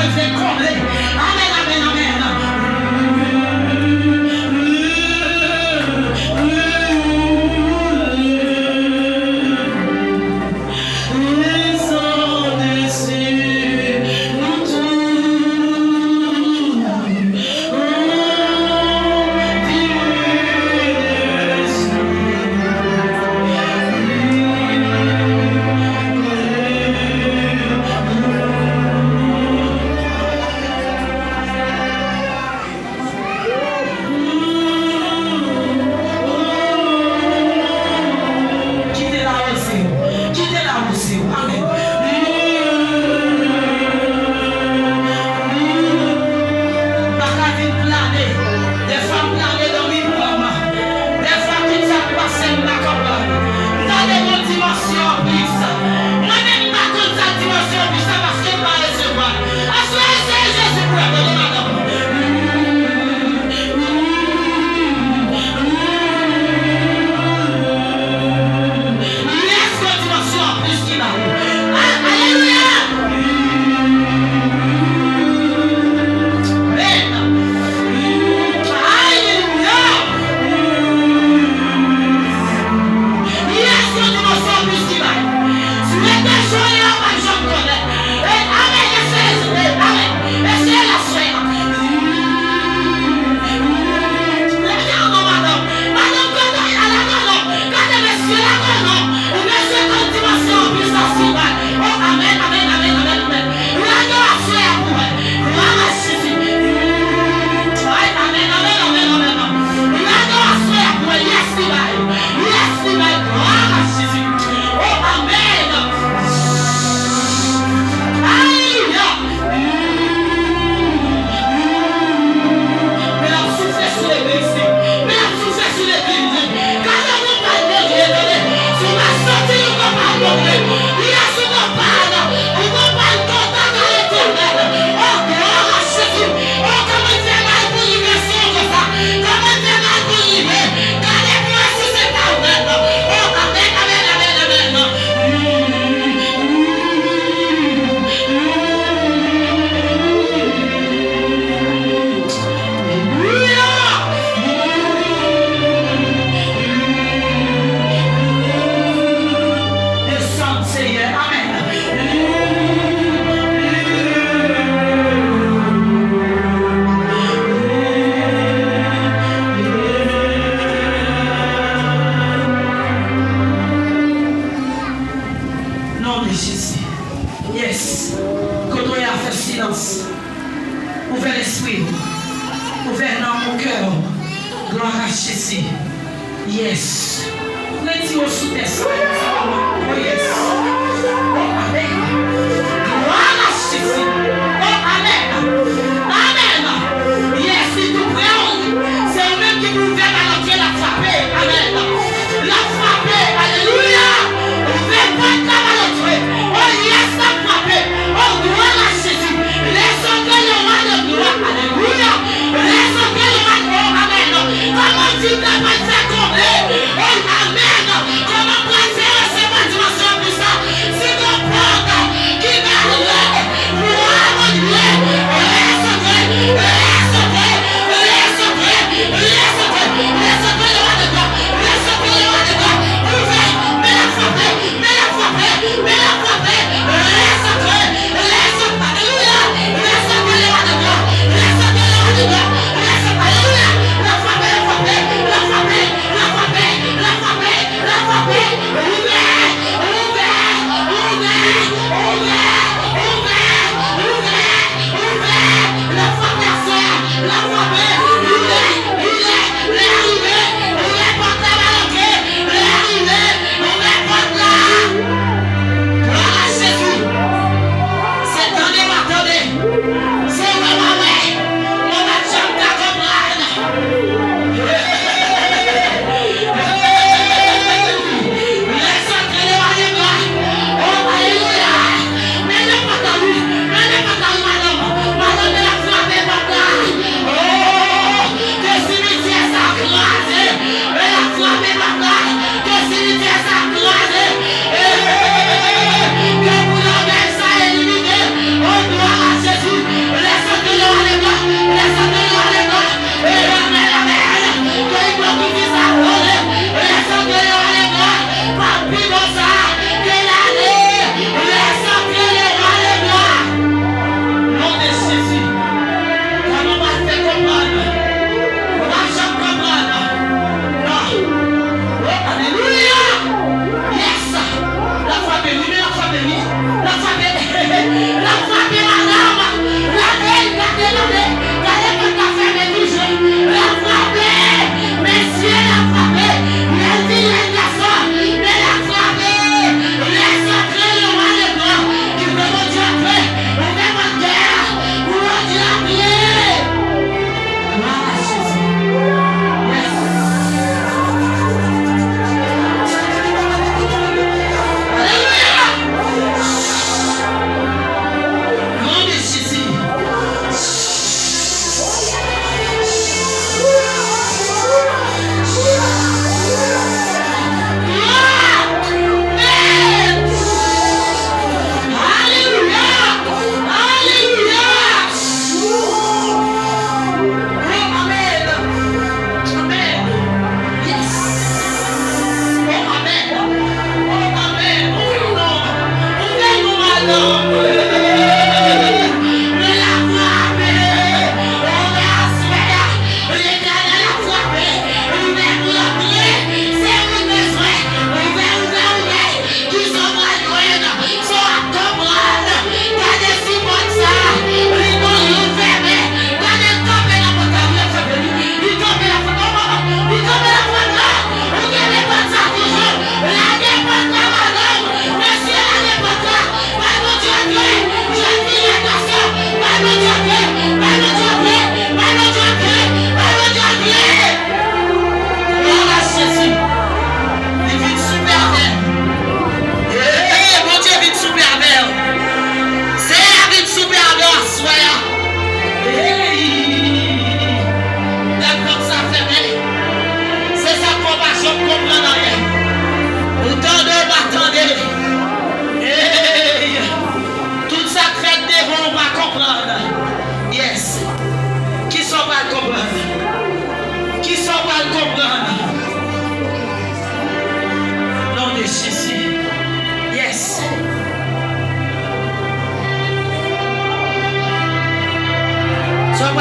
Amen. Comment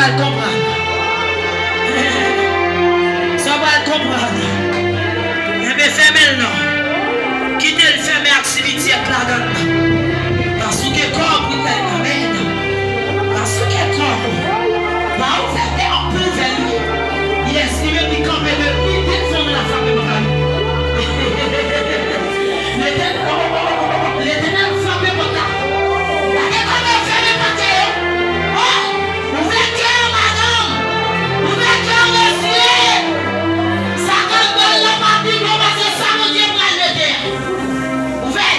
va le comprendre. Ça va le comprendre. Eh bien, fermez le nom. Quittez le fermer activité là-dedans. Parce que corps, vous êtes amen. Parce que corps, va vous faire un peu vers lui. Il estime qu'il campait de lui, défendre la femme de mon ami. L'éternel frappe mon âme. La école ferme mon cœur. Oh, ouvrez cœur, madame. Ouvrez cœur, monsieur. Ça quand donne la partie, parce que ça, mon Dieu, va le dire. Ouvrez.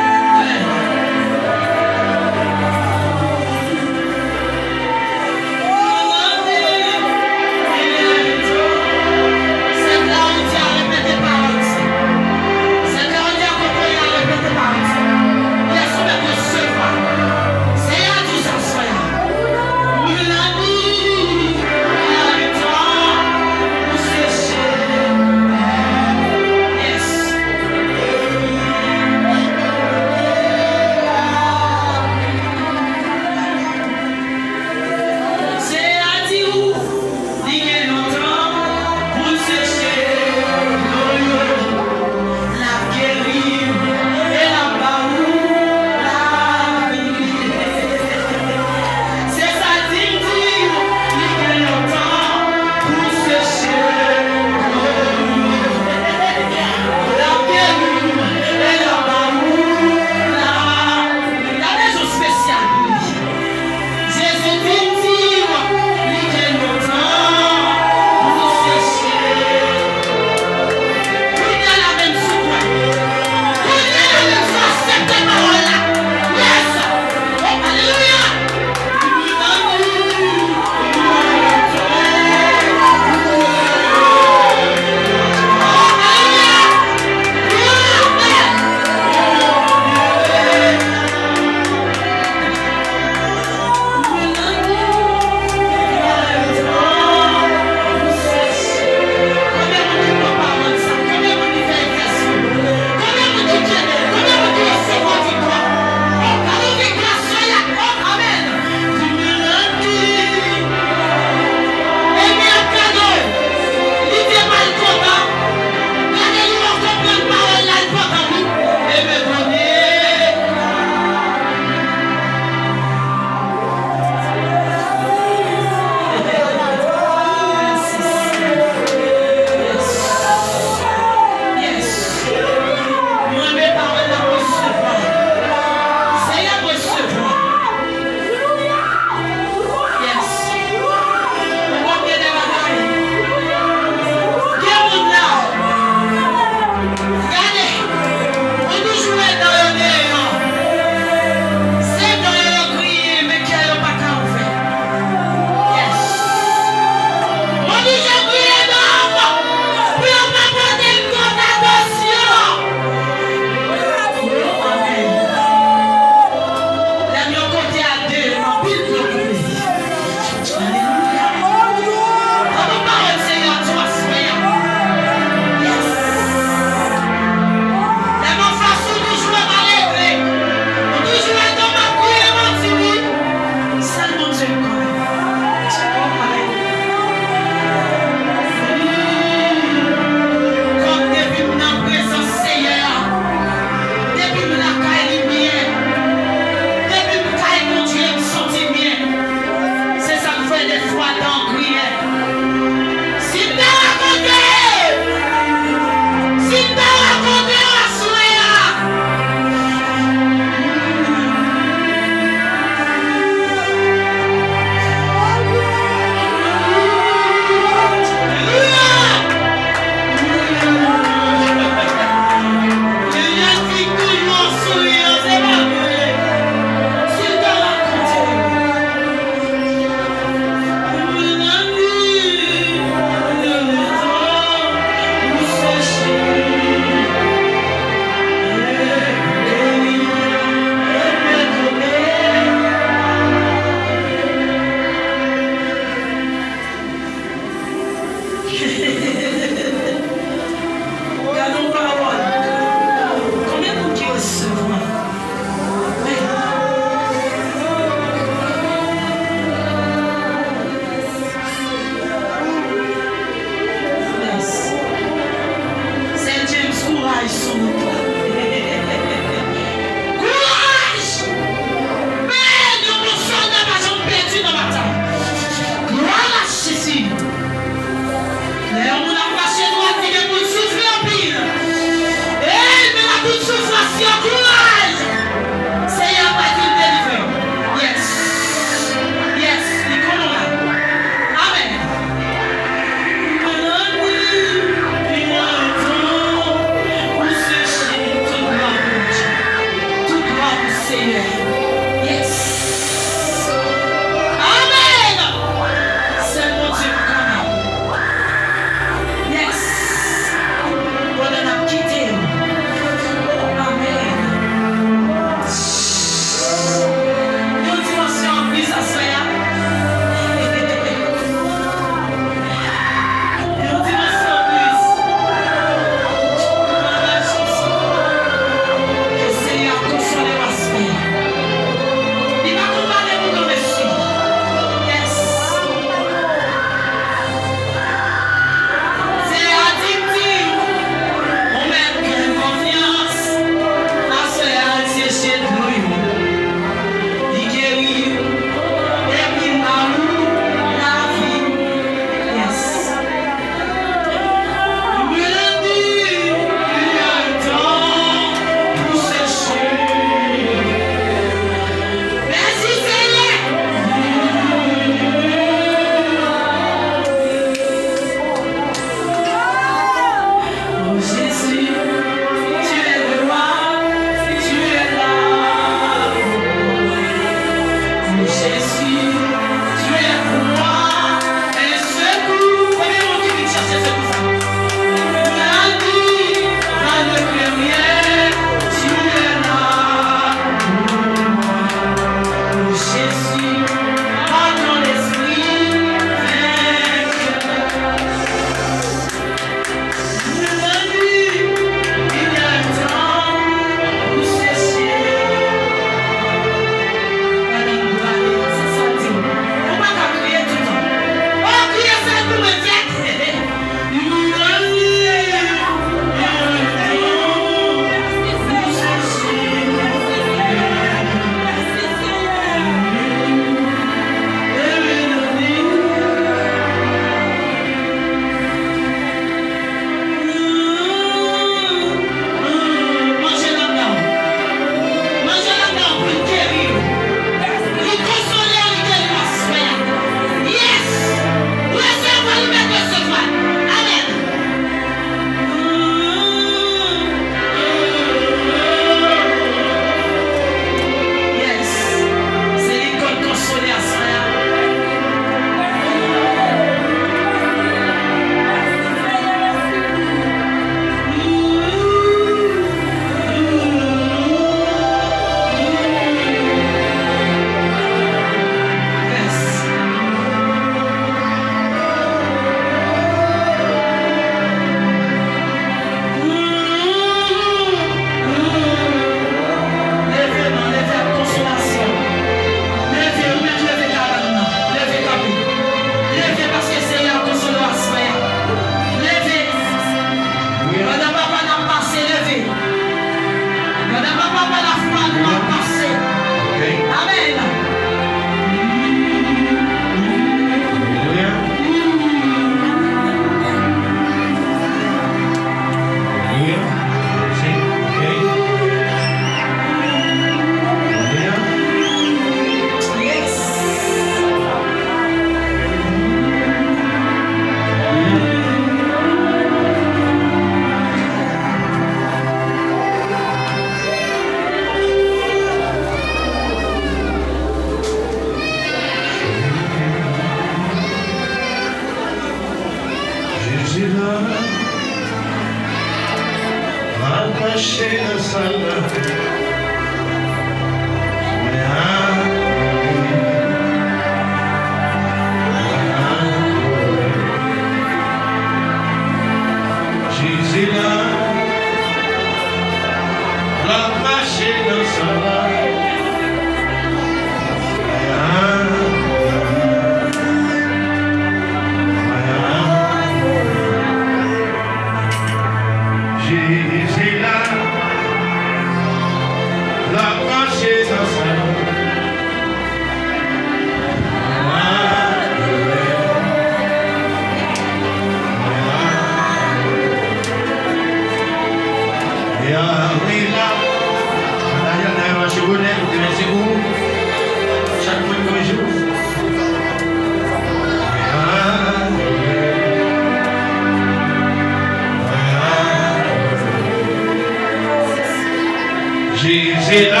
Jésus là,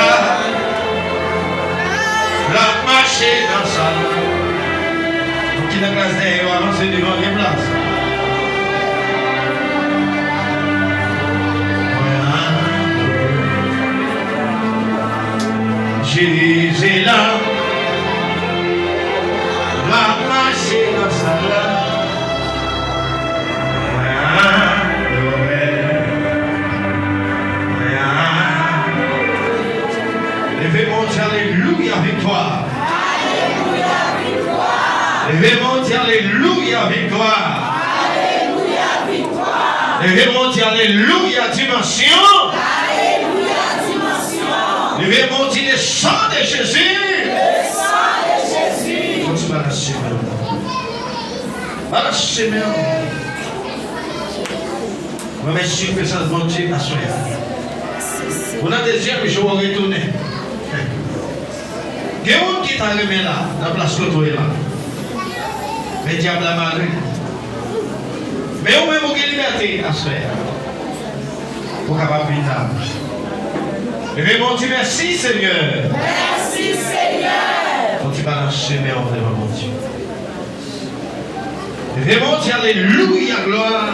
la marché dans sa main. Donc il a classe derrière, avancer devant les places. Jésus là, la marché dans sa main. Levez-moi, alléluia, victoire. Alléluia, victoire. Levez-moi, alléluia, victoire. Alléluia, victoire. Levez-moi, alléluia, dimension. Alléluia, dimension. Levez-moi, le sang de Jésus. Le sang de Jésus. Tu vas la chemin. Va la chemin. Je vais suivre que ça se monte à soi. On a deuxième jour à retourner. Il y a un qui t'a remis là, dans la place que tu es là. Le diable a marre. Mais on même une liberté à se faire. Pour capable de vivre. Et mon Dieu, merci Seigneur. Merci Seigneur. Quand tu vas dans le chemin, on devant mon Dieu. Et mon Dieu, alléluia, gloire.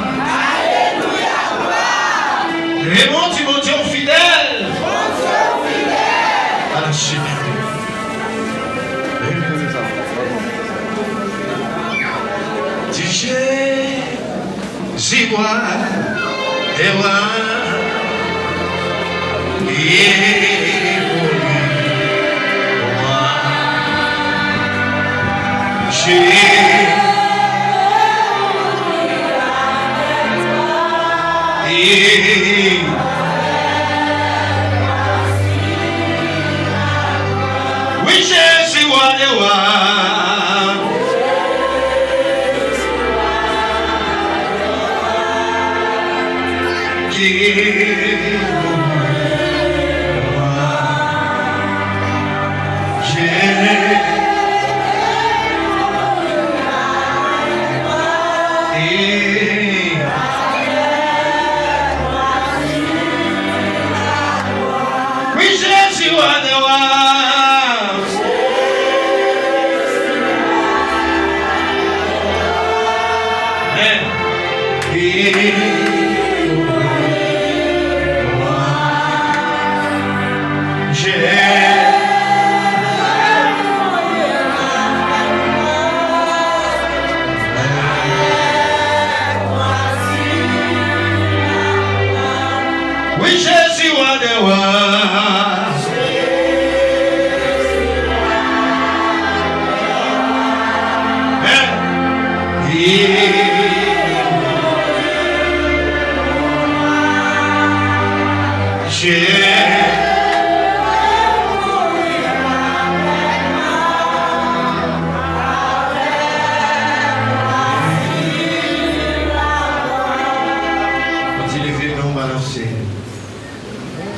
Alléluia, gloire. Et mon Dieu, fidèle. Mon Dieu fidèle. À la chemin. Jésus, moi, et moi, oui, Jésus, moi, et moi.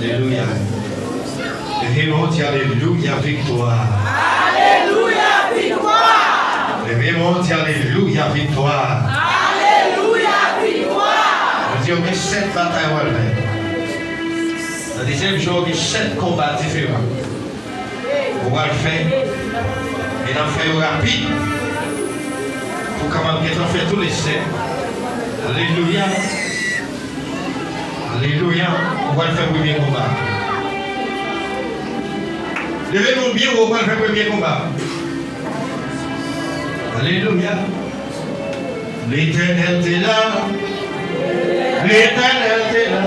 Alléluia. Alléluia, victoire. Alléluia, victoire. Levez-moi, alléluia, victoire. Alléluia, victoire. Je dis, on a 7 batailles à faire. Le deuxième jour, il y a 7 combats différents. On va le faire. Et on fait rapide. Pour qu'on faire tous les 7. Alléluia. Alléluia. On va le faire premier combat. Levez-nous bien, on va le faire premier combat. Alléluia. L'Éternel est là. L'Éternel est là.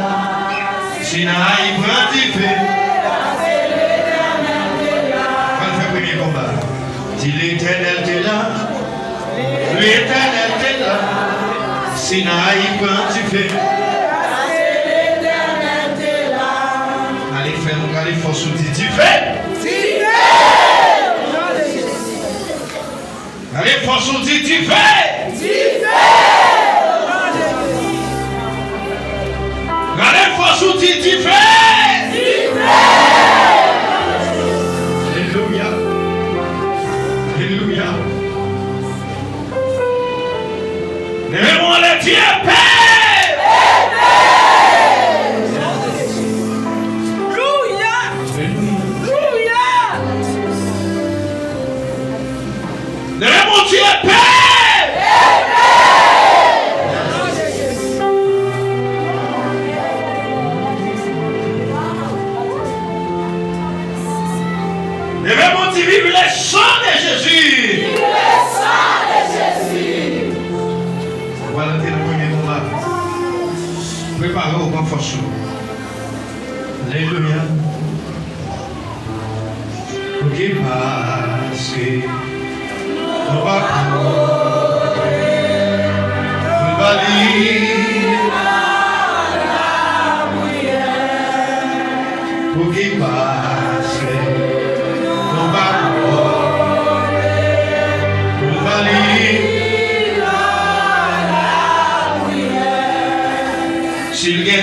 Sinaï pratique. On va le faire premier combat. Si l'Éternel est là. L'Éternel est là. Sinaï pratique. Allez, force ou dit, tu fais. Allez, force ou dit, tu fais. Allez, force ou dit, tu fais. Alléluia. Alléluia. Lèvez-moi les pieds, Père. Lève mon Dieu, Père! Lève mon Dieu, vive le sang de Jésus! Vive le sang de Jésus! Voilà, t'es le premier combat. Préparez au grand force. Alléluia. Ok, parce que nous va pour qui passe, nous va s'il y a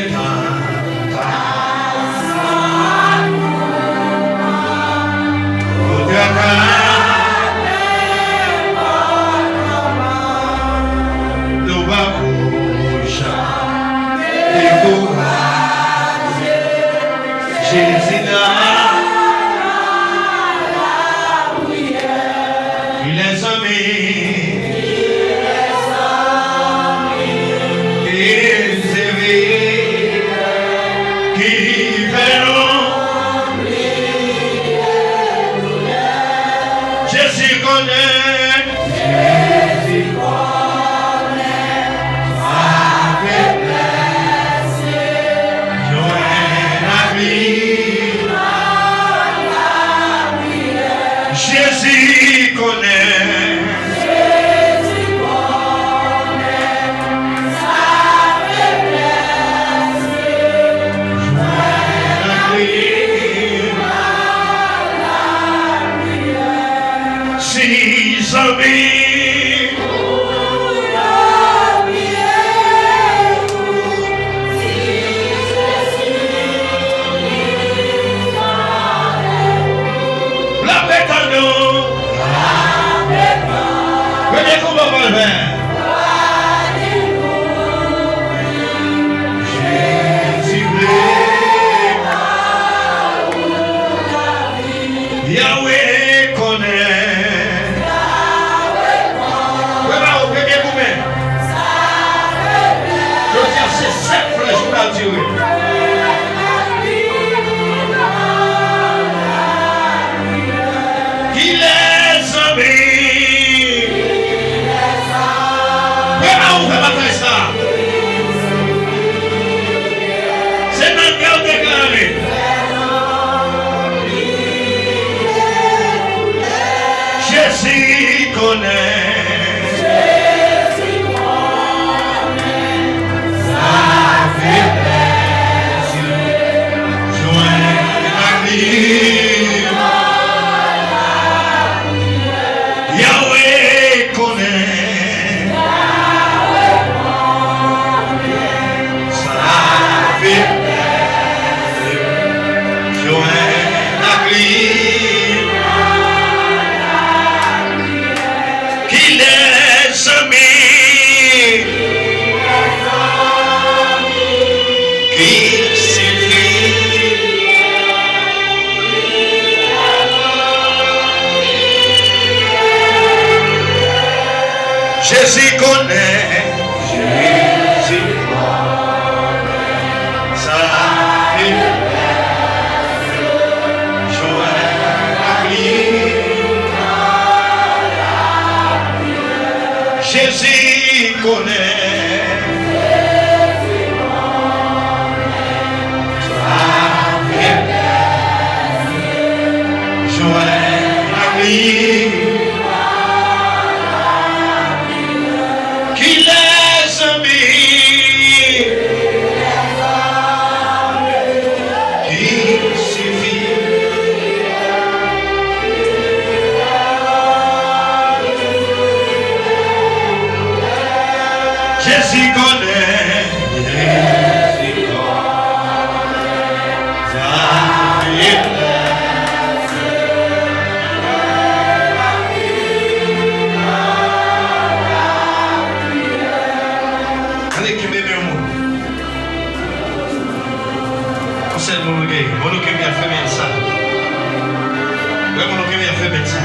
Allez, qui m'aime au monde. On sait le monde gay. On qui m'a fait ça. Ouais, on qui m'a fait ça.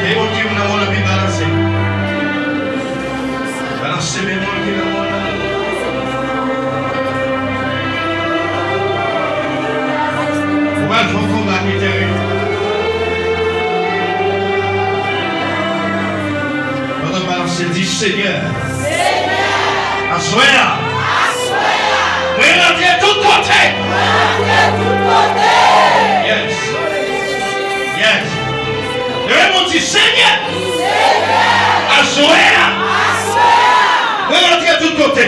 Et on qui m'a mon ami balancé. Balancé mes mots qui m'a mon ami. On va le faire combat qui est c'est dit Seigneur. Assoya. Oui, on vient tout côté. Yes. Yes. Et on dit Seigneur. Assoya. Oui, on vient tout côté.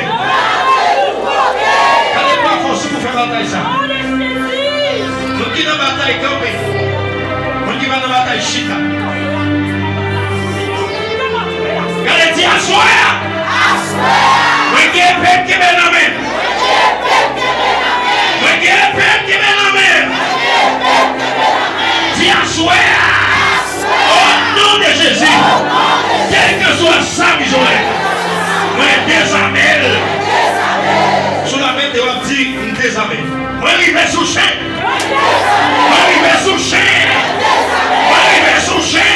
Allez pas forcer pour faire bataille ça. Nous qui dans la bataille campée. Nous qui va dans la bataille chita. Allez, dis assoya. Oui, qui est peuple qui m'a nommé. Oui, qui est peuple qui m'a nommé. Dis assoya. Au nom de Jésus. Quel que soit ça, Joël. Moi, désarmé. Sur la main de l'homme dit, désarmé. Moi, il va sous chien. Moi, il va sous chien. Moi, il va sous chien.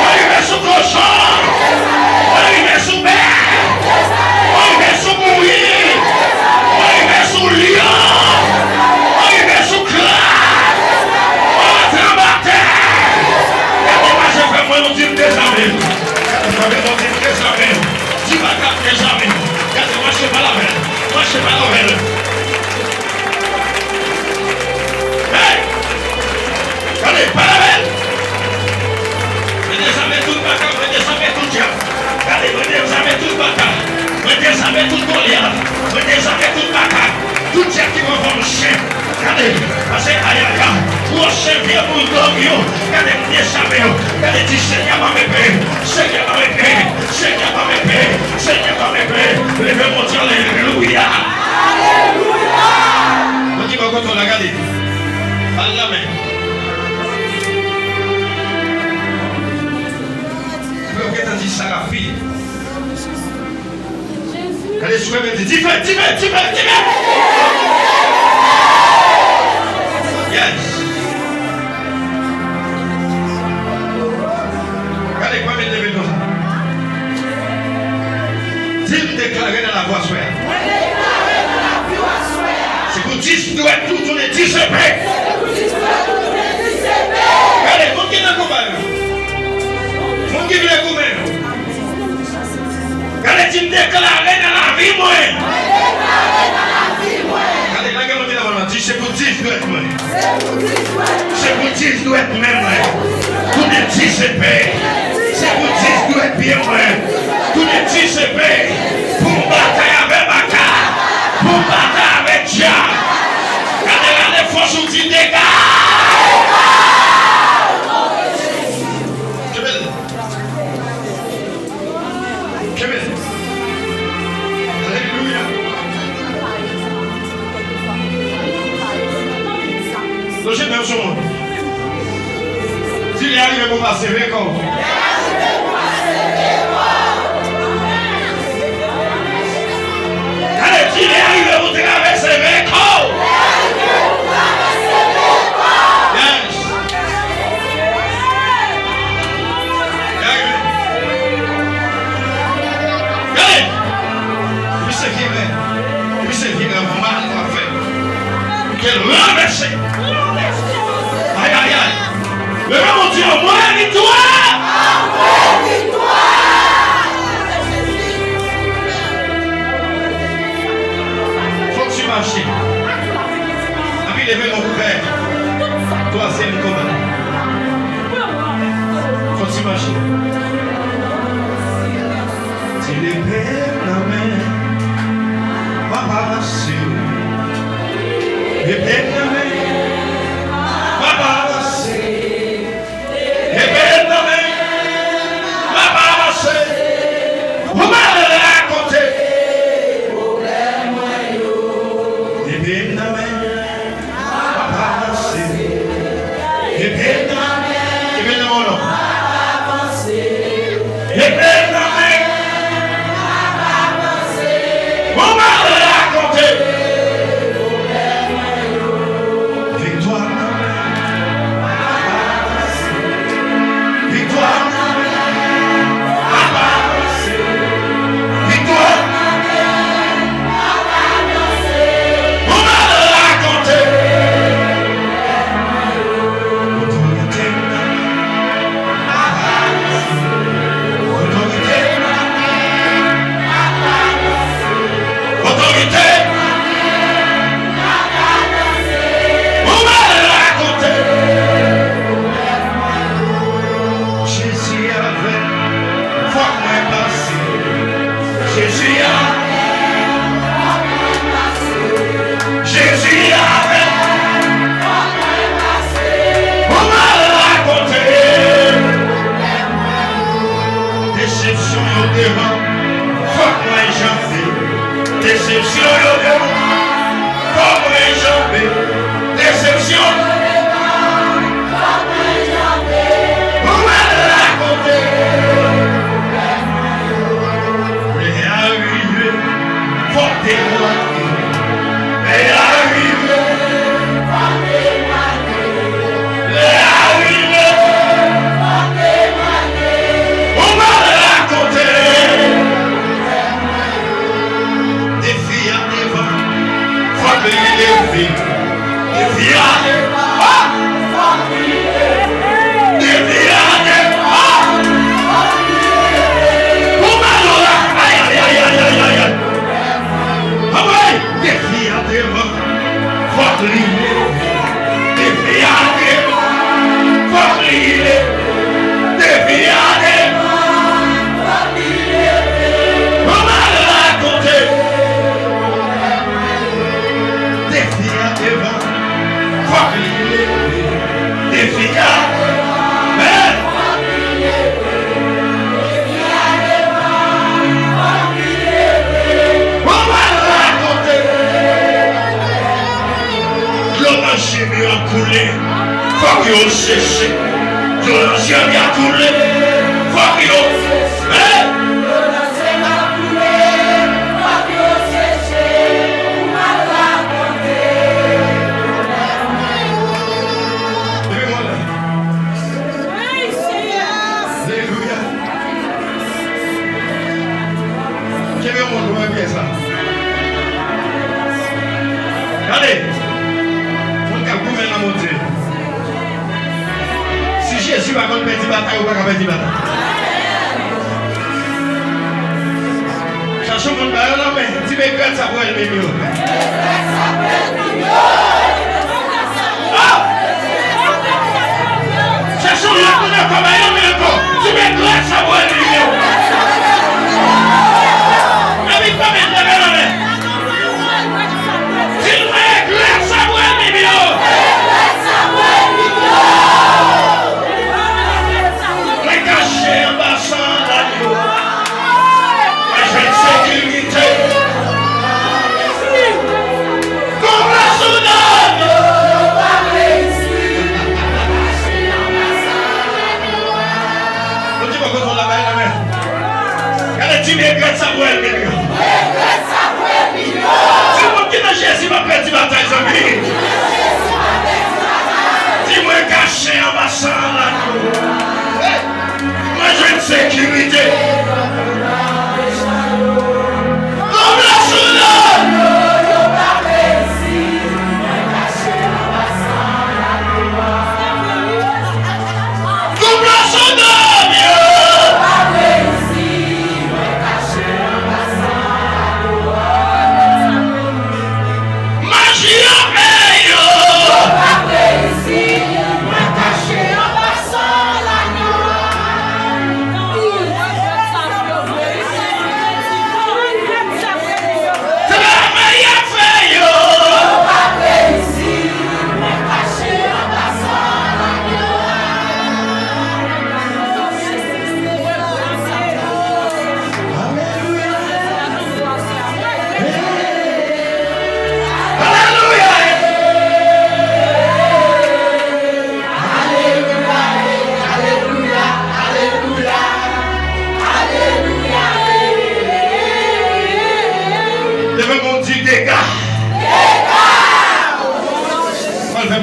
Moi, il va sous cochon. Moi, il va sous bête. Moi, il va sous bouillie. Moi, il va sous lion. Moi, il va sous classe. Moi, il va trembler. Moi, je fais moi, on dit désarmé. On dit désarmé. Dis pas qu'à désarmé. Moi, je ne sais pas la veille. Moi, je ne sais pas la veille. Hey! Allez, pas la veille. Désarmez tout le bacard, désarmez tout le diable. Allez, désarmez tout le bacard. Désarmez tout le Goliath. Désarmez tout le bacard. Tout le diable qui va voir le chien. Regardez, parce que aïe aïe aïe, pour le chien vient pour le dogio. Regardez, désarmez. Regardez, dis Seigneur va m'épée. Seigneur va m'épée. Seigneur va m'épée. Seigneur va m'épée. Levez mon Dieu, alléluia. Alléluia. On dit pas quand on l'a regardé. Parle la main. Dit ça la fille. Allez, je vais dis fais. Yes. Allez, quoi mettre les ça. Dis déclarer dans la voix soeur. C'est pour 10 doit tout tourner 10 épées. Allez, vous qui n'avez pas. Vous qui voulez combien? Allez, tu me déclares dans la vie, moi. Allez, la gamme de la maman, c'est pour 10 doigts, moi. C'est pour 10 doigts, même, moi. Tous les 10 épées. C'est pour 10 doigts, bien, moi. Tous les 10 épées. Pour bataille avec Baka. Pour bataille avec Dia. Regardez, les forces où tu dégages. Je vais sur moi. S'il est arrivé pour passer avec vous. Allez, s'il est arrivé pour traverser avec vous. Yes. Allez. Puis c'est qui est. Puis c'est qui est mal à faire. Quel renversé. Aïe, aïe, aïe. Le mon Dieu, moi, victoire. Faut que tu marches. Ami, levez mon père. Toi, c'est le combat. Faut que tu marches. Tu les pères la main. Papa, c'est. Les pères la main. Vous m'avez raconté.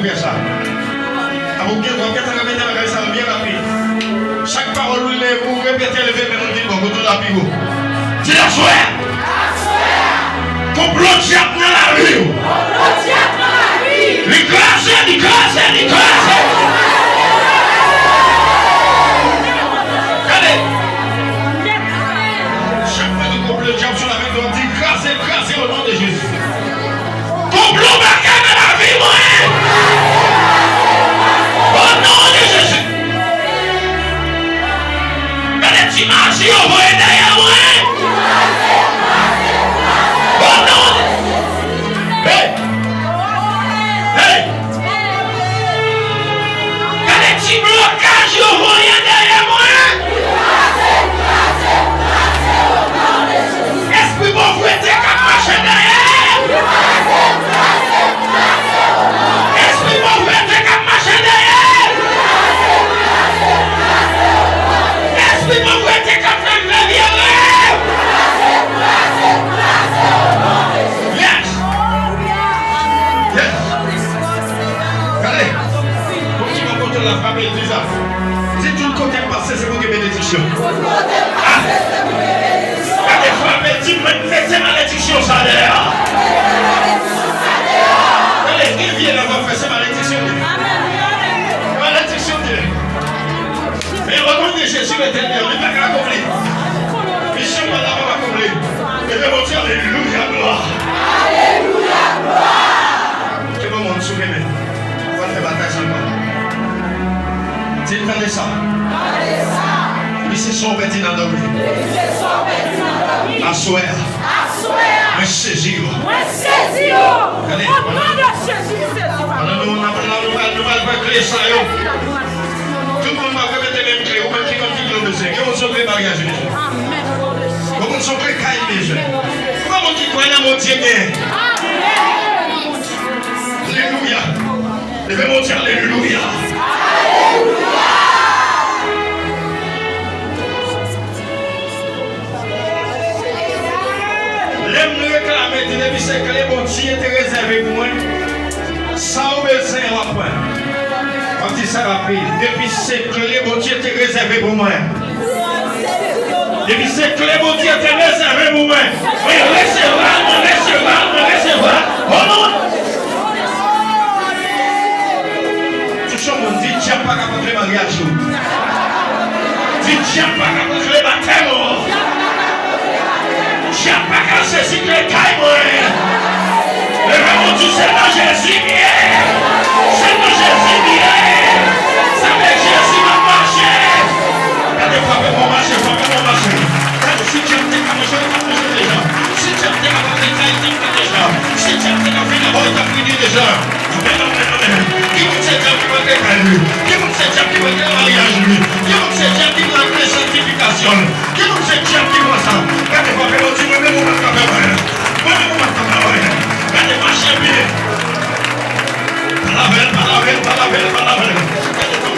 faire ça. Vous bien rapide. Chaque parole, vous répétez, levez, mais on dit bon, vous la pivot. C'est la soirée. Complot diable dans la rue. L'écrasé. Regardez. Chaque fois que complot diable sur la main, on dit écrasé au nom de Jésus. Complot bagarre dans la vie, moi. Au nom de Jésus. Regardez, tu marches, on va derrière moi. Hey! Quand les petits blocages, ils vont rien derrière moi. Esprit bon, vous êtes qu'à marcher derrière. Esprit bon, vous êtes qu'à marcher derrière. Esprit bon, vous êtes qu'à faire la vie. La famille des affaires. Si tout le côté passé, c'est pour que bénédiction. Quand des fois, mettez malédiction, ça d'ailleurs. Quand les filles viennent avoir fait ces malédictions, mais reconnaissez Jésus l'éternel, il n'est pas qu'à accomplir. Mission, on l'a pas accompli. Et bien, on dit Alléluia, gloire. Alléluia, gloire. Que bon monde souffre maintenant. On va faire bataille encore. Tu entendez ça? Oui, c'est son petit dans le à souhait. Mais saisir. Allez, on va créer ça. Tout le monde va répéter les mêmes clés. Ou même qui continue le besoin. Qui vont sauver le mariage. Comment sauver le cahier déjà? Comment tu crois dans mon Dieu? Alléluia. Levez mon Dieu, alléluia. L'aime nous réclamer, depuis que les bons Dieu étaient réservés pour moi, ça obéissait à la point. On dit ça rapide. Depuis que les bons Dieu étaient réservés pour moi. Depuis que les bons Dieu étaient réservés pour moi. Oui, recevoir. Oh non! Tout ça, on dit, Dieu n'a pas qu'à le mariage. Dieu n'a pas qu'à le baptême. Je n'ai pas qu'à saisir le caille, moi. Le vraiment tout c'est dans Jésus bien. C'est dans Jésus bien. C'est avec Jésus ma marche. Regardez, frappez mon marché. Si tu aimes tes caméras, tu as mangé déjà. Si tu aimes tes caméras, tu as fait déjà. Si tu aimes tes caméras, tu as fini déjà. Qui vous sait qui va faire lui? Qui vous sait qui va faire le mariage lui? Qui vous sait qui va faire la sanctification? Qui vous sait qui va ça? Regardez, frappez mon Dieu, même vous m'avez fait. Regardez, marchez bien. Palavelle. Regardez, tout le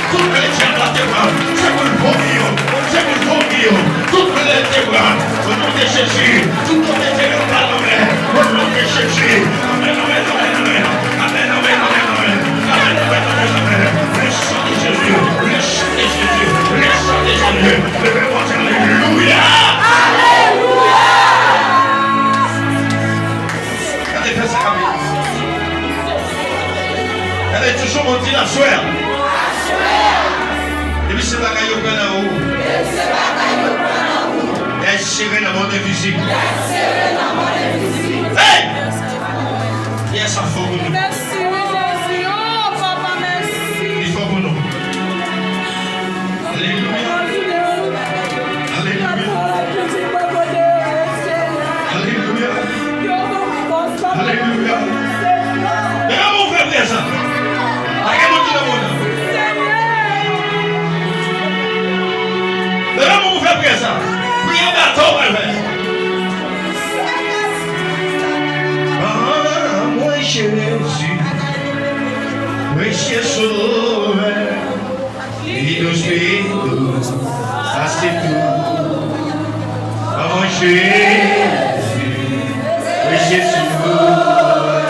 tout le chrétien là devant. C'est pour le bon Dieu. Tout le devant. Au nom de Jésus. Tout le devant par la main. Au nom de Jésus. Amen. Le sang de Jésus. Levez-moi, alléluia. Regardez, fais ça comme elle est toujours montée la soeur. Et puis c'est pas qu'il y a un haut. Elle est serrée dans mon physique. Hey! Yes, ça faut pour nous. Merci, Jésus. Oh, papa, merci. Il faut pour nous. Alléluia. Et là, on fait bien ça. Devamos ver presa. Priez bateau, ah, moi Jésus, Monsieur Sauveur, Dios mío, c'est tout. Ah, moi Jésus, Monsieur Sauveur,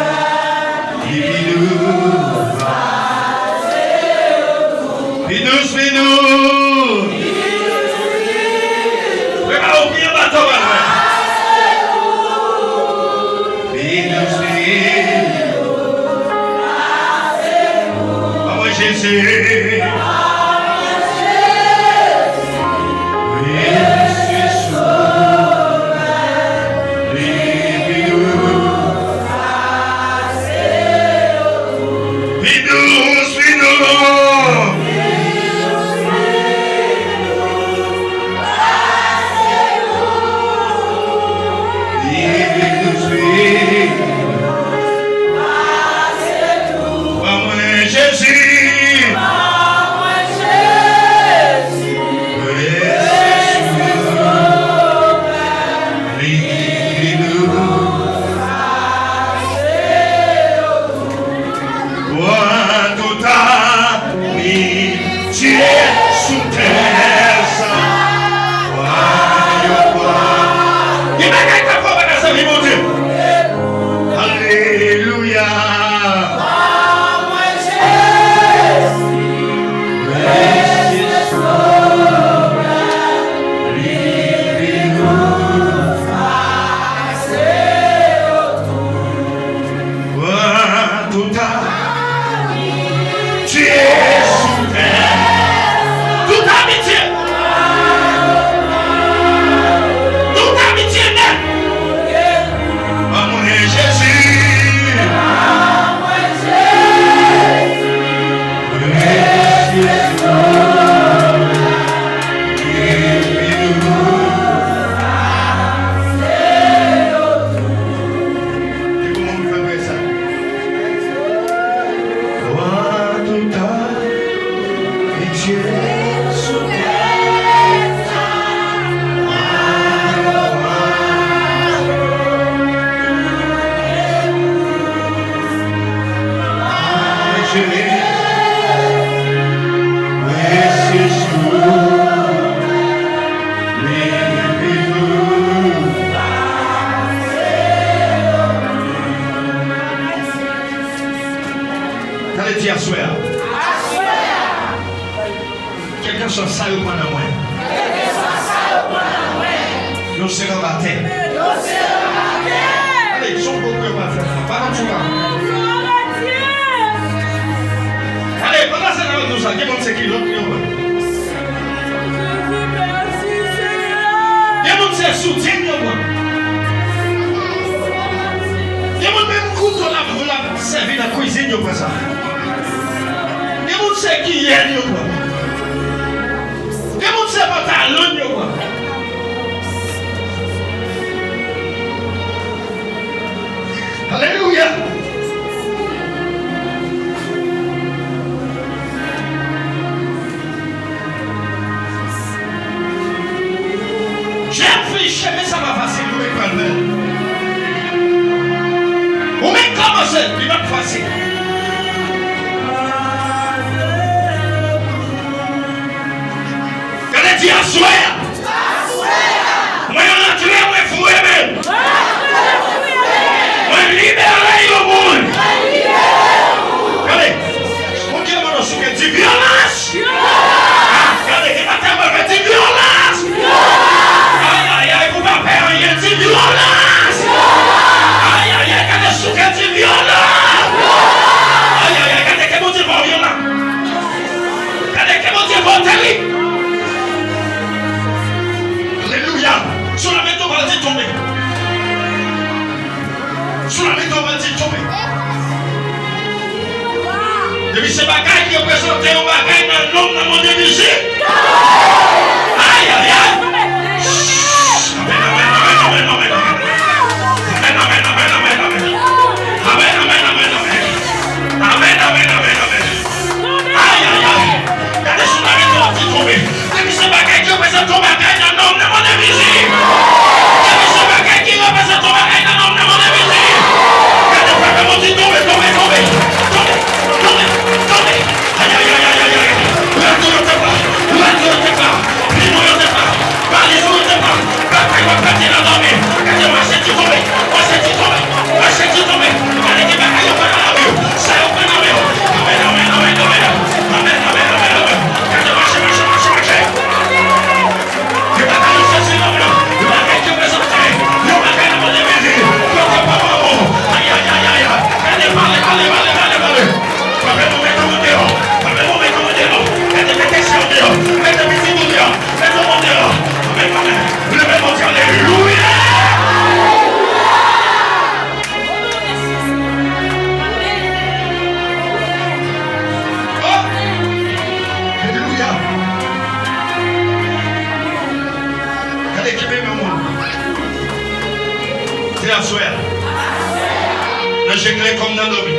Danger clair comme dans l'homme.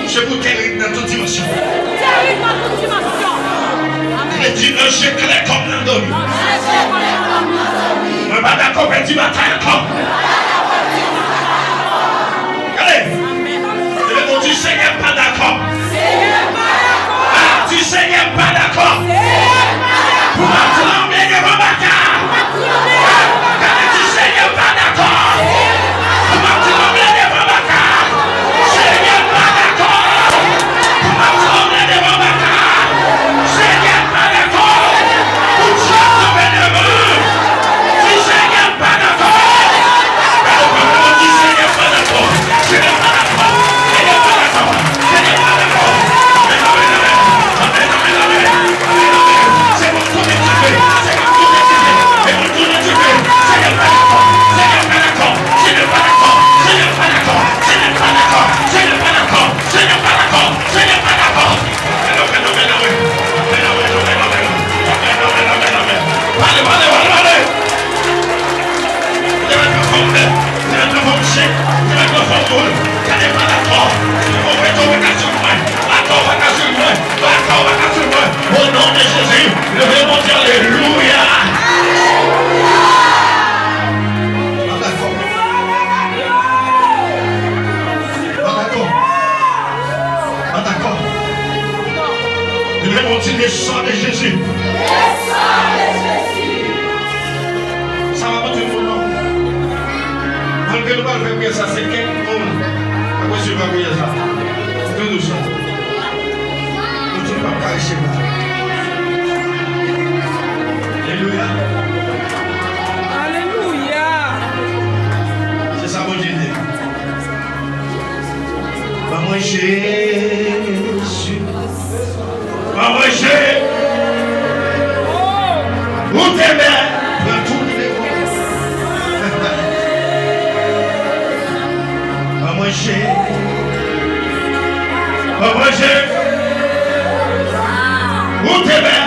Je vous terrible dans toute dimension. Terrible dans toute dimension. Je dis danger clair comme dans l'homme. Je ne suis pas d'accord avec du matin encore. Allez. Tu sais qu'il n'est pas d'accord. Tu sais qu'il n'est pas d'accord. Pour m'enflammer de mon bâtard. Tu sais qu'il n'est pas d'accord. Pour m'enflammer de mon bâtard. Tu sais qu'il n'est pas d'accord. Pour m'enflammer de mon bâtard. Tu sais qu'il n'est pas d'accord. Pour t'enflammer de mon bâtard. Tu sais qu'il n'est pas d'accord. Tu sais qu'il n'est pas d'accord. Tu sais qu'il n'est pas d'accord. Au nom de Jésus, levez mon Dieu, alléluia. Pas d'accord. Levez mon Dieu, le sang de Jésus. Ça va pas tout le monde. Malgré le mal, ça c'est quelqu'un. Pourquoi je vais faire ça? Tout doucement. Tu ne vas pas cacher là. Alléluia. Alléluia. C'est ça mon Dieu. Maman Jésus. Maman Jésus. Où t'es bien? Dans tous les mots. Maman Jésus. Maman Jésus. Où t'es bien?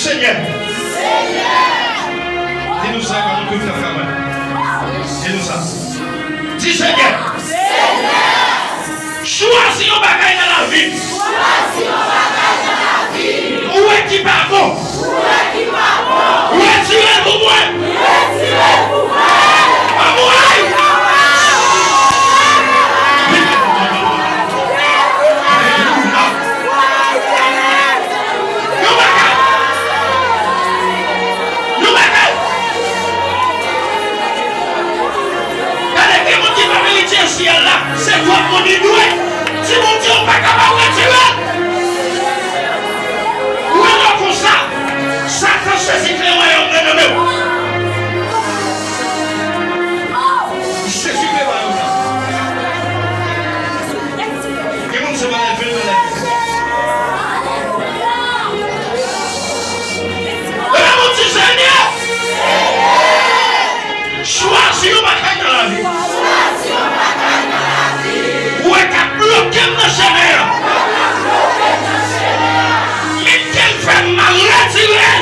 Seigneur. Dis-nous ça quand nous pouvons faire mal. Dis-nous ça. Dis Seigneur. Choisis un bagage dans la vie. Où est qui pas bon? Où est-tu pour moi? ciel là, c'est toi mon doué. Si mon Dieu n'est pas capable de retirer. Où est-ce pour ça? Satan saisit les royaumes de nous. Il saisit les royaumes. Et mon Dieu va lever de la mon Dieu Seigneur, choisis ma caille dans la vie. Où est-ce qu'à bloquer le Seigneur? Mais qu'elle fait mal retirer.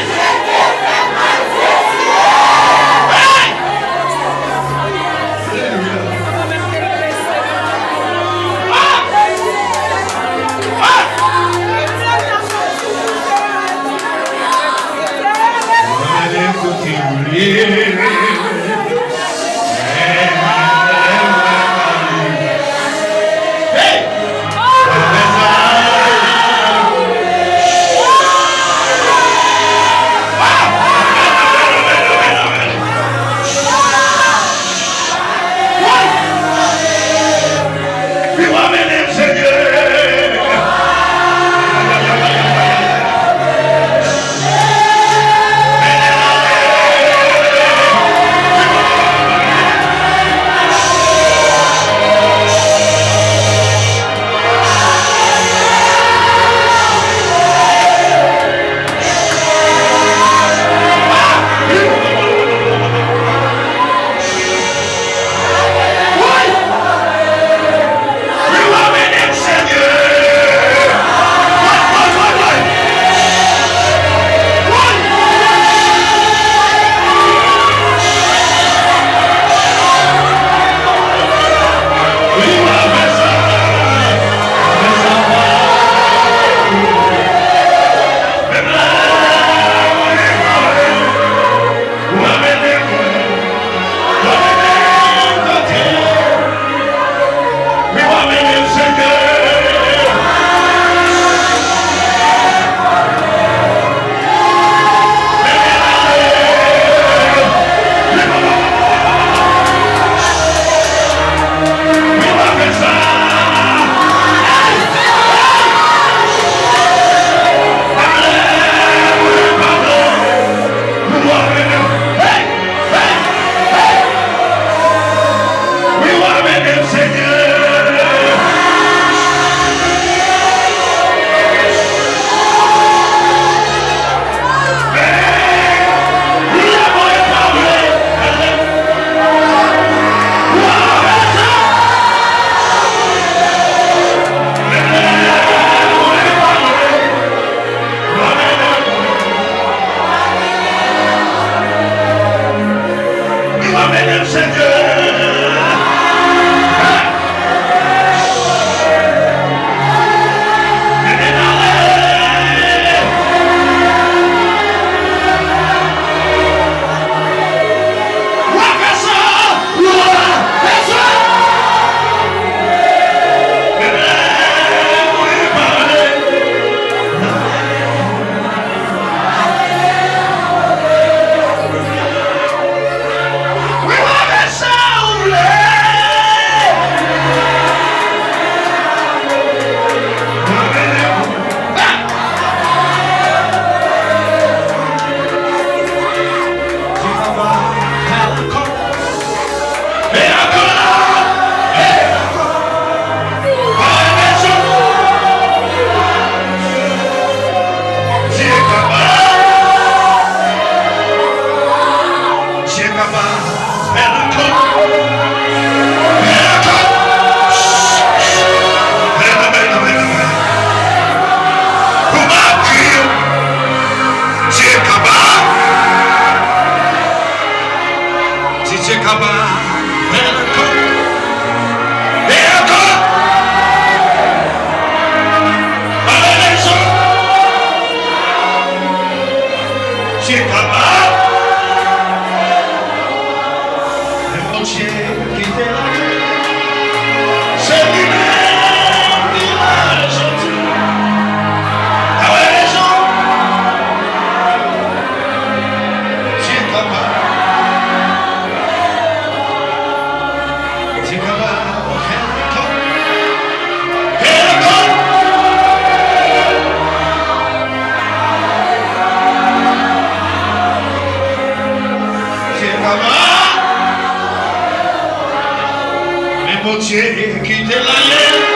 Mais mon Dieu, quittez la ligne.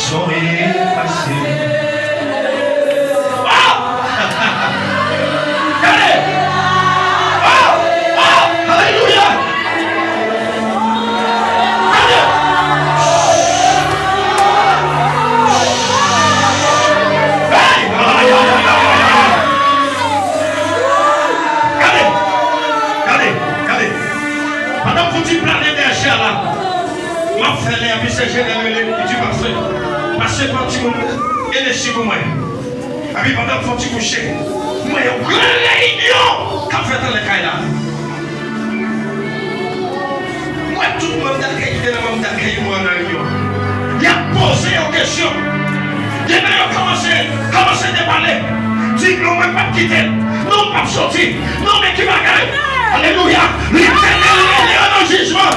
sont effacés. Oh! Allez! Oh! Oh! Alléluia! Parce que quand tu es les chiffres, moi, pendant que tu couches, moi, il y a une grande réunion qu'a fait dans le cas là. Moi, tout le monde a créé dans le monde d'accueil, moi, dans la réunion. Il a posé une question. Il a commencé à parler. Dit non, mais pas quitter. Non, pas sortir. Non, mais qui va gagner. Alléluia. L'éternel est dans le jugement.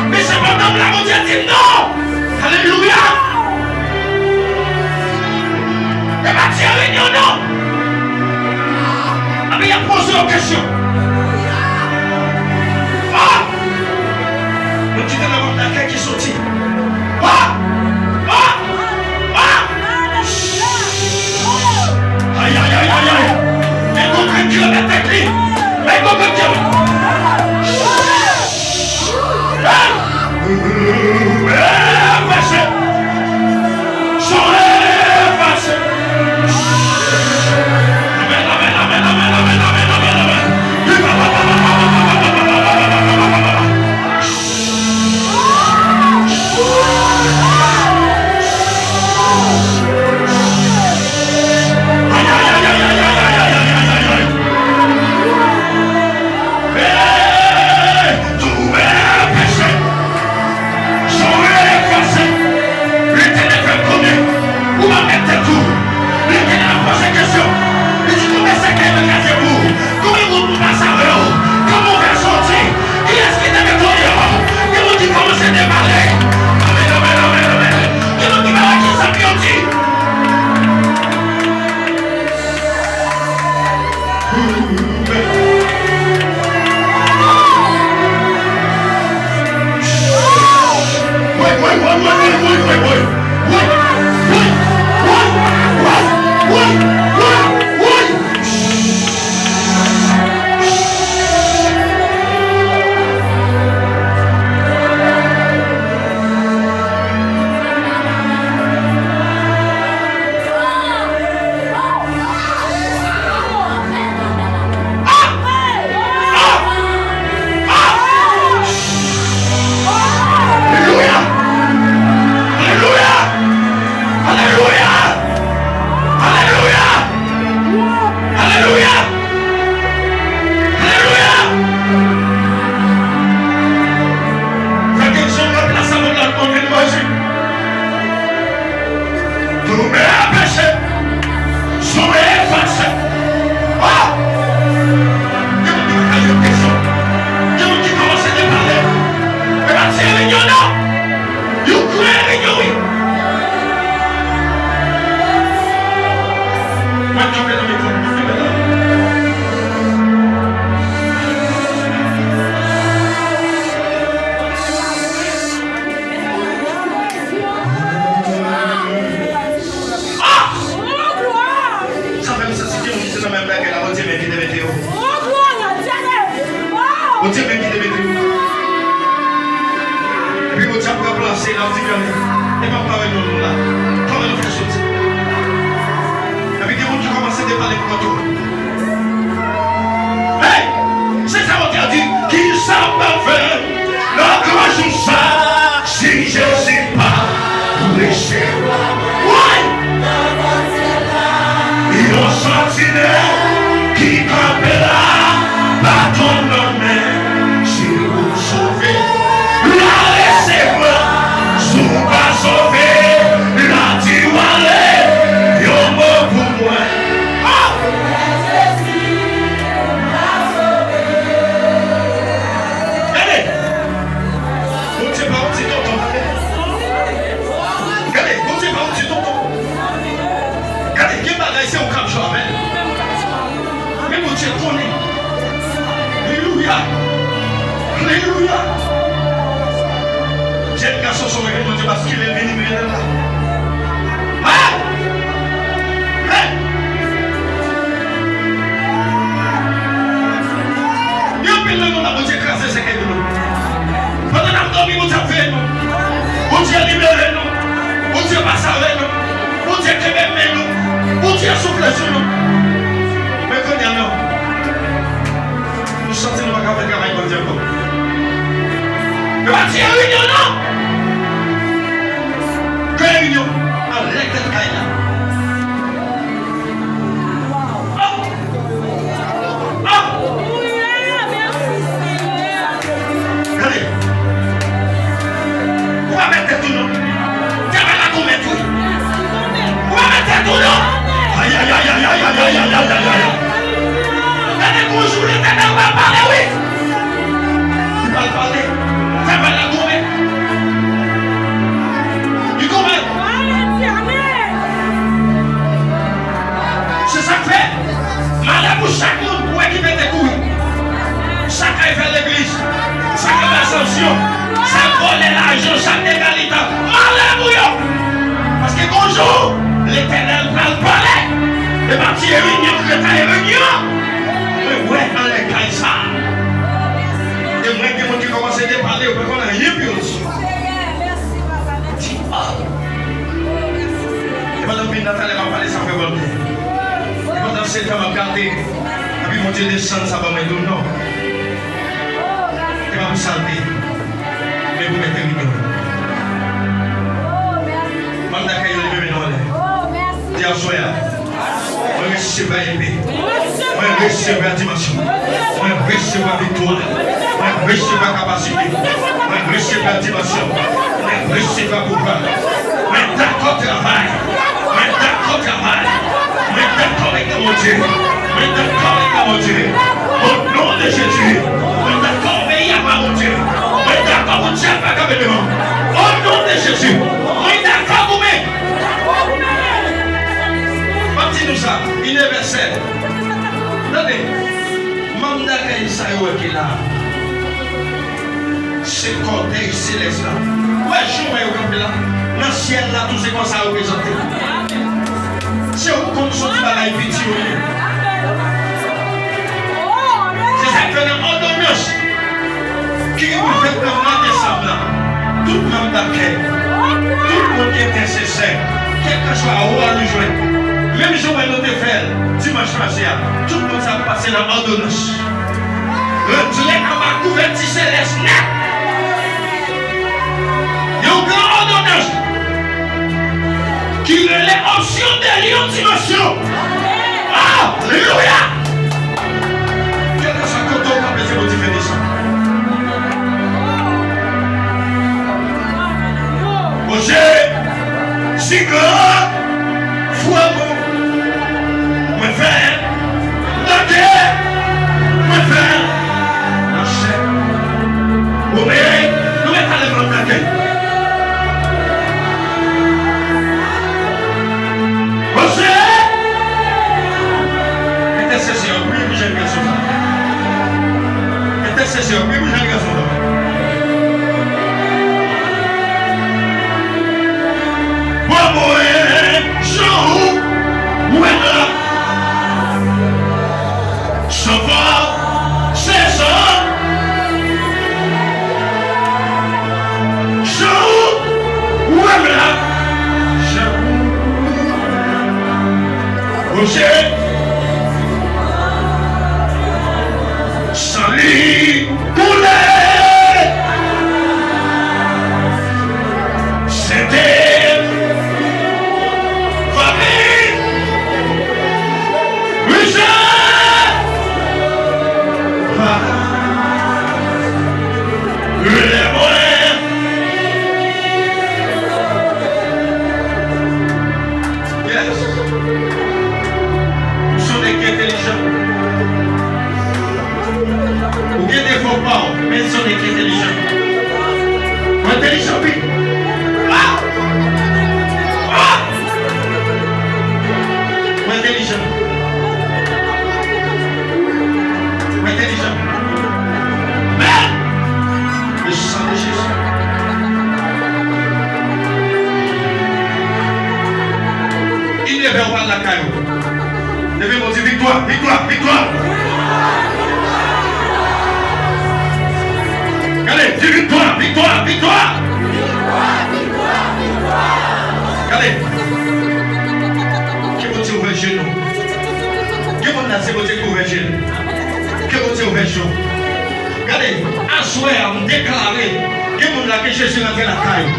Mais c'est pendant la mondiale dit non. Alléluia. Et bâtir réunion non. Mais il a posé une question. Ah. Le titre de la mondiale qui sortit. Ah. Aïe, aïe, aïe, aïe, aïe. Mais contre Dieu, la tête, mais contre Dieu. mon Dieu connaît. Alléluia. Alléluia. J'ai un garçon sur le mon Dieu parce qu'il est venu là. Hein? Hein? Il y a un peu de monde à mon Dieu écraser ce qu'il nous. Pendant que nous dormons, mon Dieu fait nous. Mon Dieu libéré nous. Mon Dieu passe avec nous. Mon Dieu qui aime nous. Mon Dieu souffle sur nous. Mais quand il y a non, nous sentons que nous ne pouvons pas faire travail pour Dieu. Mais on dit réunion non. Réunion avec cette caille-là. Regardez. On va mettre tout nous. Tiens, là, qu'on met tout. On va mettre tout nous. Aïe, aïe, aïe, aïe, aïe, aïe, aïe, aïe, aïe, aïe. Regardez, bonjour, les têtes, on va parler, oui. Il va parler. Ça va la gourmet. Il gourmet. C'est ça que fait. Malade pour chaque monde pour équiper des couilles. Chacun fait l'église. Chacun fait l'ascension. Chaque voler l'argent, chaque égalité. Malade pour eux. Parce que bonjour, l'éternel va le parler. Et ma petite réunion, que tu as réunion. Mais ouais, dans les cailles ça. Et moi qui commence à parler, on peut qu'on a rien plus aussi. Et pendant que Nathalie m'a parlé, ça fait volonté. Et pendant que c'est temps m'a regardé, et puis mon Dieu descend, ça va me dire non. Et va vous salver. Mais vous mettez une gueule. Manda caillou le bébé non. Dis à Soya. On recevra épée. On recevra dimension. On recevra victoire. On recevra capacité. On recevra dimension. On recevra pouvoir. On est d'accord travail. On est d'accord travail. On est d'accord avec mon Dieu. On est d'accord avec mon Dieu. Au nom de Jésus. On est d'accord obéir à mon Dieu. On est d'accord pour Dieu pas comme le monde. Au nom de Jésus. On est d'accord pour moi. Dis-nous ça, universel. Regardez, Manda Kaïsa est là. C'est cortège céleste là. Ouais, je suis là. Dans le ciel là, tout c'est comme ça représenté. C'est au compte sur la vie. C'est ça que dans l'ordonnance qui vous fait le mois de décembre là. Tout le monde d'accueil, tout le monde qui est nécessaire, quel que soit où on nous joindre. Même si on va nous faire dimanche passé, tout le monde s'est passé dans l'ordonnance. Retirez à ma couverture céleste net. Il y a une grande ordonnance qui est l'option de dimension. Alléluia! Quel que soit le côté, on va baisser votre différence. Roger, si grand, foi bon. Me faire la guerre, me faire la chair. Vous voyez, nous mettons les bras de la guerre. José, intercession, oui, j'ai un garçon. Intercession, oui, j'ai un garçon. Salut poulet, c'était famille, mais ils sont des intelligents. Intelligents, oui. Intelligents. la caillou. Levez mon Dieu, victoire, victoire, victoire. Allez, dis victoire, victoire, victoire. Allez. Que mon Dieu ouvre chez nous. Que mon Dieu ouvre chez nous. Que mon Dieu ouvre chez nous. Regardez, à soir, on déclarait que mon Dieu que Jésus entre la caille.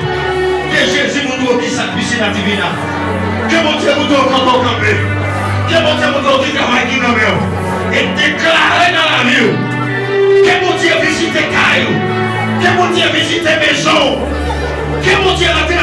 Que Jésus nous qui s'appuie dans la divine. Que mon Dieu nous donne quand on campe. Que mon Dieu nous donne qui travaille qui nous met. Et déclarer dans la vie. Que mon Dieu visite caillou. Que mon Dieu visite maison. Que mon Dieu entre